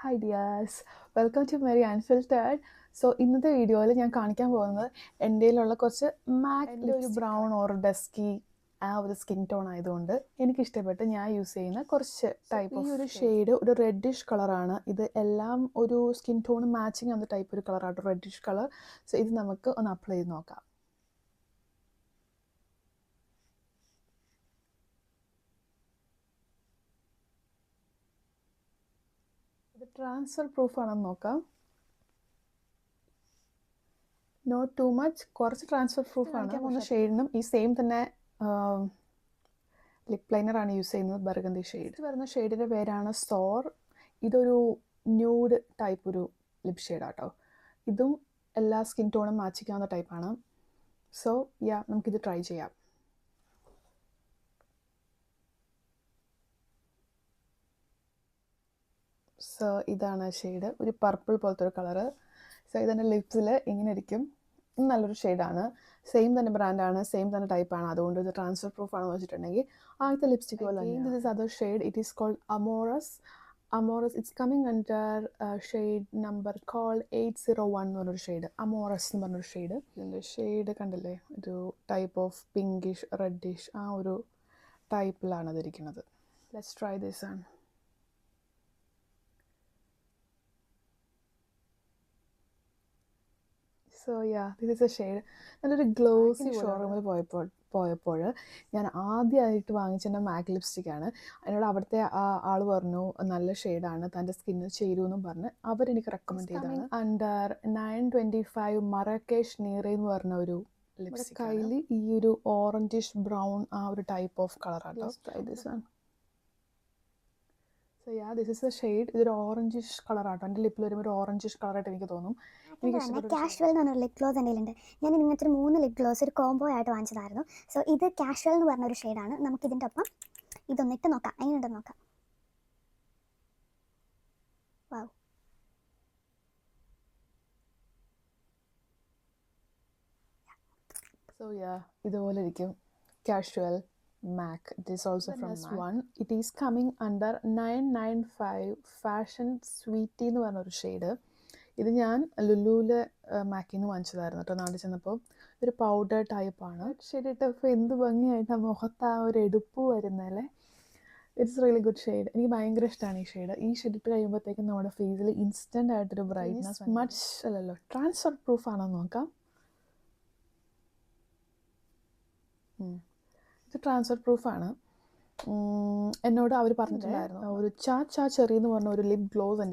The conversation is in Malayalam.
Hi dears, welcome to Mary unfiltered. So ഇന്നത്തെ വീഡിയോയിൽ ഞാൻ കാണിക്കാൻ പോകുന്നത് എൻ്റെ കയ്യിലുള്ള കുറച്ച് മാക്കിൻ്റെ ഒരു ബ്രൗൺ ഓർ ഡസ്കി ആ ഒരു സ്കിൻ ടോൺ ആയതുകൊണ്ട് എനിക്കിഷ്ടപ്പെട്ട് ഞാൻ യൂസ് ചെയ്യുന്ന കുറച്ച് ടൈപ്പ് ഈ ഒരു ഷെയ്ഡ് ഒരു റെഡിഷ് കളറാണ്. ഇത് എല്ലാം ഒരു സ്കിൻ ടോൺ മാച്ചിങ് ആവുന്ന ടൈപ്പ് ഒരു കളറാണ്, റെഡിഷ് കളർ. സോ ഇത് നമുക്ക് ഒന്ന് അപ്ലൈ ചെയ്ത് നോക്കാം. ഇത് ട്രാൻസ്ഫർ പ്രൂഫ് ആണെന്ന് നോക്കാം. നോട്ട് ടു മച്ച്, കുറച്ച് ട്രാൻസ്ഫർ പ്രൂഫ് ആണ്. പോകുന്ന ഷെയ്ഡിനും ഈ സെയിം തന്നെ ലിപ് ലൈനറാണ് യൂസ് ചെയ്യുന്നത്, ബർഗന്തി ഷെയ്ഡ്. വരുന്ന ഷെയ്ഡിൻ്റെ പേരാണ് സോർ. ഇതൊരു ന്യൂഡ് ടൈപ്പ് ഒരു ലിപ് ഷെയ്ഡാട്ടോ. ഇതും എല്ലാ സ്കിൻ ടോണും മാച്ചിക്കാവുന്ന ടൈപ്പാണ്. സോ നമുക്കിത് ട്രൈ ചെയ്യാം. സോ ഇതാണ് ഷെയ്ഡ്, ഒരു പർപ്പിൾ പോലത്തെ ഒരു കളറ്. സോ ഇതെൻ്റെ ലിപ്സിൽ ഇങ്ങനെ ഇരിക്കും. നല്ലൊരു ഷെയ്ഡാണ്, സെയിം തന്നെ ബ്രാൻഡാണ്, സെയിം തന്നെ ടൈപ്പാണ്. അതുകൊണ്ട് ഇത് ട്രാൻസ്ഫർ പ്രൂഫ് ആണെന്ന് വെച്ചിട്ടുണ്ടെങ്കിൽ ആദ്യത്തെ ലിപ്സ്റ്റിക്ക് പോലെ തന്നെ. This is other shade, it is called amorous. It's coming under shade number called 801 എന്ന് പറഞ്ഞൊരു ഷെയ്ഡ്, അമോറസ് എന്ന് പറഞ്ഞൊരു ഷെയ്ഡ്. ഇതിൻ്റെ ഷെയ്ഡ് കണ്ടില്ലേ, ഒരു ടൈപ്പ് ഓഫ് പിങ്കിഷ് റെഡിഷ് ആ ഒരു ടൈപ്പിലാണ് അതിരിക്കുന്നത്. ലെറ്റ്സ് ട്രൈ ദിസ് ആണ്. So this is A shade. നല്ലൊരു ഗ്ലോസി ഷോറൂമിൽ പോയപ്പോൾ ഞാൻ ആദ്യമായിട്ട് വാങ്ങിച്ച എൻ്റെ മാക് ലിപ്സ്റ്റിക്കാണ്. അതിനോട് അവിടുത്തെ ആൾ പറഞ്ഞു നല്ല ഷെയ്ഡാണ്, തൻ്റെ സ്കിന്നിൽ ചേരുമെന്നും പറഞ്ഞ് അവരെനിക്ക് റെക്കമെൻഡ് ചെയ്തതാണ്. അണ്ടർ 925 മറക്കേഷ് നീറ എന്ന് പറഞ്ഞ ഒരു ലിപ്സ്റ്റിക്. കയ്യിൽ ഈ ഒരു ഓറഞ്ചിഷ് ബ്രൗൺ ആ ഒരു ടൈപ്പ് ഓഫ് കളറാണ്. Try this one. So this is A shade. ഇതൊരു ഓറഞ്ചിഷ് കളറാട്ടോ. എൻ്റെ ലിപ്പിൽ വരുമ്പോൾ ഒരു ഓറഞ്ചിഷ് കളറായിട്ട് എനിക്ക് തോന്നും. കാഷ്വൽ എന്ന് പറഞ്ഞൊരു ലിപ് ഗ്ലോസ് എൻ്റെ കയ്യിലുണ്ട്. ഞാൻ ഇങ്ങനത്തെ ഒരു 3 ലിപ് ഗ്ലോസ് ഒരു കോംബോ ആയിട്ട് വാങ്ങിച്ചതായിരുന്നു. സോ ഇത് കാഷ്വൽ എന്ന് പറഞ്ഞൊരു ഷെയ്ഡാണ്. നമുക്ക് ഇതിൻ്റെ ഒപ്പം ഇതൊന്നിട്ട് നോക്കാം, എങ്ങനെയുണ്ടെന്ന് നോക്കാം. വാവ്, സോ ഇതുപോലെ ഇരിക്കും. Casual MAC. It is also from MAC. It is coming under 995 fashion sweetie എന്ന് പറഞ്ഞൊരു ഷെയ്ഡ്. ഇത് ഞാൻ ലുലുവിലെ മാക്കിൽ നിന്ന് വാങ്ങിച്ചതായിരുന്നു കേട്ടോ. നാട്ടിൽ ചെന്നപ്പോൾ ഒരു പൗഡർ ടൈപ്പാണ്. ഷെയ്ഡ് ഇട്ടപ്പോൾ എന്ത് ഭംഗിയായിട്ടാണ് മുഖത്ത് ആ ഒരു എടുപ്പ് വരുന്നല്ലേ. It's really good shade. എനിക്ക് ഭയങ്കര ഇഷ്ടമാണ് ഈ ഷെയ്ഡ്. ഈ ഷെയ്ഡ് ഇട്ട് കഴിയുമ്പോഴത്തേക്കും നമ്മുടെ ഫേസിൽ ഇൻസ്റ്റൻ്റ് ആയിട്ടൊരു ബ്രൈറ്റ്നസ്. മച്ച് അല്ലല്ലോ, ട്രാൻസ്ഫർ പ്രൂഫ് ആണോ നോക്കാം. ഇത് ട്രാൻസ്ഫർ പ്രൂഫാണ്. എന്നോട് അവർ പറഞ്ഞിട്ടുണ്ടായിരുന്നു ഒരു ചാ ചെറി എന്ന് പറഞ്ഞ ഒരു ലിപ് ഗ്ലോസ് എൻ്റെ